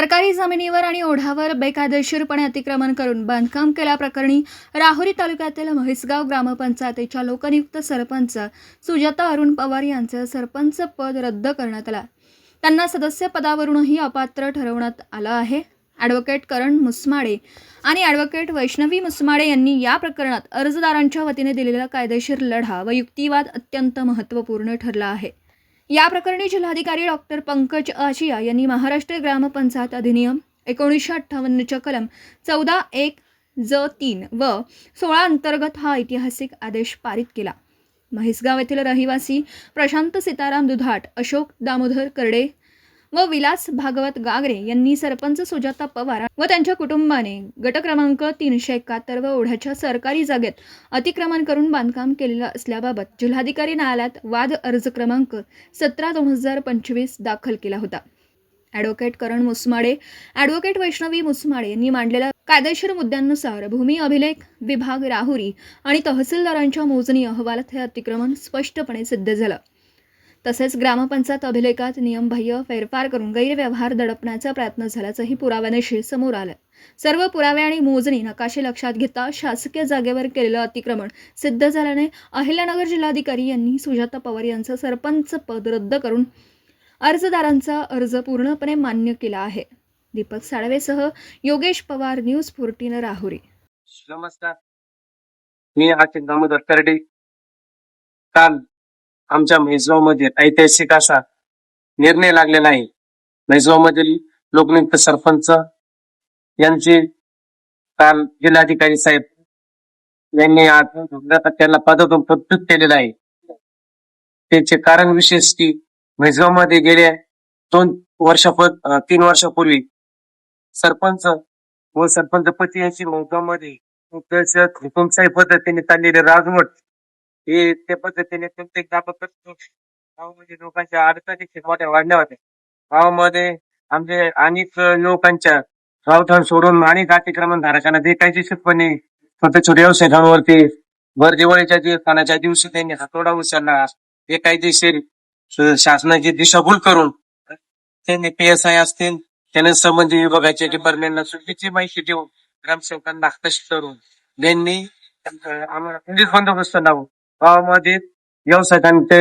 सरकारी जमिनीवर आणि ओढ्यावर बेकायदेशीरपणे अतिक्रमण करून बांधकाम केल्याप्रकरणी राहुरी तालुक्यातील म्हैसगाव ग्रामपंचायतीच्या लोकनियुक्त सरपंच सुजाता अरुण पवार यांचे सरपंच पद रद्द करण्यात आलं. त्यांना सदस्य पदावरूनही अपात्र ठरवण्यात आलं आहे. ॲडव्होकेट करण मुसमाडे आणि ॲडव्होकेट वैष्णवी मुसमाडे यांनी या प्रकरणात अर्जदारांच्या वतीने दिलेला कायदेशीर लढा व युक्तिवाद अत्यंत महत्त्वपूर्ण ठरला आहे. या प्रकरणी जिल्हाधिकारी डॉक्टर पंकज आचिया यांनी महाराष्ट्र ग्रामपंचायत अधिनियम 1958च्या कलम 14(1)(ज)(3) व 16 अंतर्गत हा ऐतिहासिक आदेश पारित केला. म्हैसगाव येथील रहिवासी प्रशांत सीताराम दुधाट, अशोक दामोदर करडे व विलास भागवत गागरे यांनी सरपंच सुजाता पवार व त्यांच्या कुटुंबाने गट क्रमांक 371 व ओढ्याच्या सरकारी जागेत अतिक्रमण करून बांधकाम केलेलं असल्याबाबत जिल्हाधिकारी न्यायालयात वाद अर्ज क्रमांक 17/2025 दाखल केला होता. ॲडव्होकेट करण मुसमाडे, ॲडव्होकेट वैष्णवी मुसमाडे यांनी मांडलेल्या कायदेशीर मुद्द्यांनुसार भूमी अभिलेख विभाग राहुरी आणि तहसीलदारांच्या मोजणी अहवालात हे अतिक्रमण स्पष्टपणे सिद्ध झालं. तसेच ग्रामपंचायत अभिलेखात नियमबाह्य फेरफार करून गैरव्यवहार दडपण्याचा प्रयत्न झाल्याचंही पुराव्यानिशी समोर आलं. सर्व पुरावे आणि मोजणी नकाशे लक्षात घेता शासकीय जागेवर केलेलं अतिक्रमण सिद्ध झाल्याने अहिल्यानगर जिल्हाधिकारी यांनी सुजाता पवार यांचं सरपंच पद रद्द करून अर्जदारांचा अर्ज पूर्णपणे मान्य केला आहे. दीपक साळवेसह योगेश पवार, न्यूज 14 राहुरी. नमस्कार, मी अशोक दामोदर करडे. काल आमच्या म्हैसगावमध्ये ऐतिहासिक असा निर्णय लागलेला आहे. म्हैसगावमधील लोकनियुक्त सरपंच यांचे काल जिल्हाधिकारी साहेब यांनी त्यांना पदातून पदच्युत केलेलं आहे. त्याचे कारण विशेष की म्हैसगावमध्ये गेल्या 3 वर्षापूर्वी सरपंच व सरपंचपती यांची म्हैसगावमध्ये हुकुमशाही पद्धतीने चाललेले राजवट हे त्या पद्धतीने प्रत्येक गावामध्ये लोकांच्या अडचणी मोठ्या वाढल्या होत्या. गावामध्ये आमचे अनेक लोकांच्या गावठाण सोडून अनेक अतिक्रमण धारकांना बेकायदेशीरपणे छोट्या छोट्या व्यवसायांवरती भर दिवाळीच्या सणाच्या दिवशी त्यांनी हातोडा उचलला. बेकायदेशीर शासनाची दिशाभूल करून त्यांनी PSI असतील, त्यांनी संबंधित विभागाच्या डिपार्टमेंटला चुकीची माहिती देऊन ग्रामसेवकांना हस्तक्षेप करून त्यांनी आम्हाला पोलीस बंदोबस्त लावून गावामध्ये व्यावसायिकांनी ते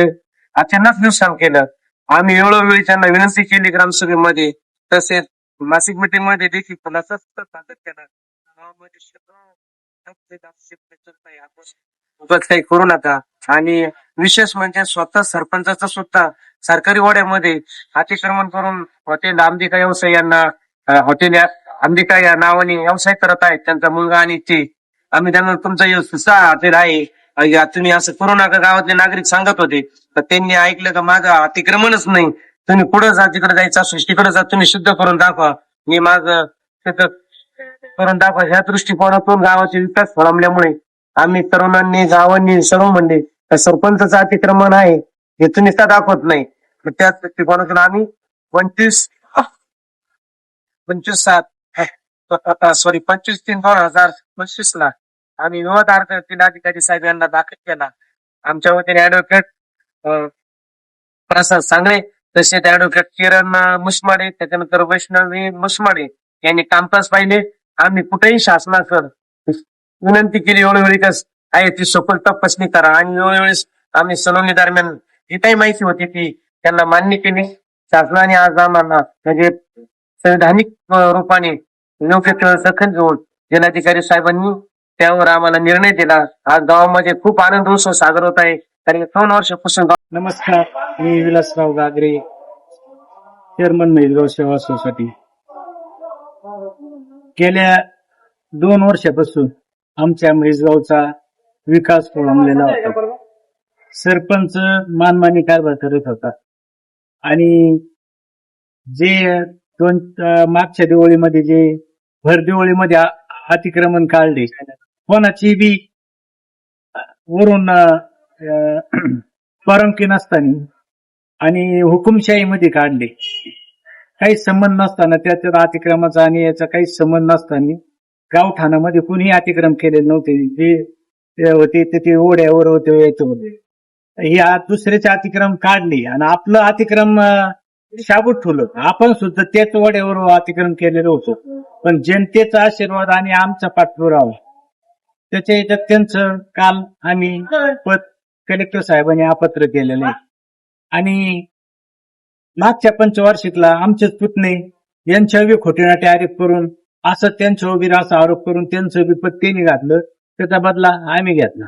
अचानक नुकसान केलं. आम्ही वेळोवेळी त्यांना विनंती केली ग्रामसभेमध्ये, तसेच मासिक मीटिंग मध्ये देखील खुलासा सादर केला. गावामध्ये काही करू नका. आणि विशेष म्हणजे स्वतः सरपंचाचा सुद्धा सरकारी वाड्यामध्ये अतिक्रमण करून हॉटेल अंबिका व्यवसाय यांना हॉटेल अंबिका या नावाने व्यवसाय करत आहेत त्यांचा मुलगा आणि ते. आम्ही त्यांना तुमचा हॉटेल आहे, तुम्ही असं करू नका गावातले नागरिक सांगत होते. तर त्यांनी ऐकलं का माझं अतिक्रमणच नाही, तुम्ही पुढे जा, तिकडे जायचं असं तिकडे जा, तुम्ही सिद्ध करून दाखवा, मी माझं करून दाखवा. ह्या दृष्टिकोनातून गावाचा विकास खोळंबल्यामुळे आम्ही तरुणांनी गावांनी सर्व म्हणले सरपंचाचं अतिक्रमण आहे हे तुम्ही का दाखवत नाही. त्या दृष्टिकोनातून आम्ही 25/3/2025 ला आम्ही विवाद अर्ज जिल्हाधिकारी साहेब यांना दाखल केला. आमच्या वतीने ॲडव्होकेट प्रसाद सांगळे, तसेच ॲडव्होकेट किरण मुसमाडे, त्याच्यानंतर वैष्णवी मुसमाडे यांनी कामकाज पाहिले. आम्ही कुठेही शासनाकडे विनंती केली वेळोवेळी आहे ती सखोल तपासणी करा. आणि वेळोवेळी आम्ही सुनावणी दरम्यान ही काही माहिती होती ती त्यांना मान्य केली. शासनाने आज आम्हाला म्हणजे संविधानिक रूपाने योग्य दखल घेऊन जिल्हाधिकारी साहेबांनी त्यावर आम्हाला निर्णय दिला. आज गावामध्ये खूप आनंद उत्सव साजरा होत आहे. कारण 2 वर्षापासून. नमस्कार, मी विलासराव गागरे, चेअरमन म्हैसगाव सेवा सोसायटी. गेल्या 2 वर्षापासून आमच्या म्हैसगावचा विकास खोळंबलेला होता. सरपंच मानमानी कारभार करत होता आणि जे मागच्या दिवाळीमध्ये जे भर दिवाळीमध्ये अतिक्रमण काढले, कोणाची बी वरून परवानगी नसताना आणि हुकुमशाहीमध्ये काढले, काही संबंध नसताना, त्याच्या अतिक्रमाचा आणि याचा काही संबंध नसताना गावठाणामध्ये कुणीही अतिक्रम केलेले नव्हते. जे होते ते ओढ्यावर होते, यायचं होते. हे दुसऱ्याचे अतिक्रम काढले आणि आपलं अतिक्रम शाबूत ठेवलं. आपण सुद्धा त्याच वड्यावर अतिक्रमण केलेलं होतं, पण जनतेचा आशीर्वाद आणि आमचा पाठपुरावा त्याच्या याच्यात त्यांचं काल आम्ही पद कलेक्टर साहेबांनी अपत्र केलेलं आहे. आणि मागच्या पंचवार्षिकला आमचेच पुतणे यांच्या बी खोटीनाटी आरोप करून असं त्यांच्या बी असा आरोप करून त्यांचं बी पद त्यांनी घातलं, त्याचा बदला आम्ही घेतला.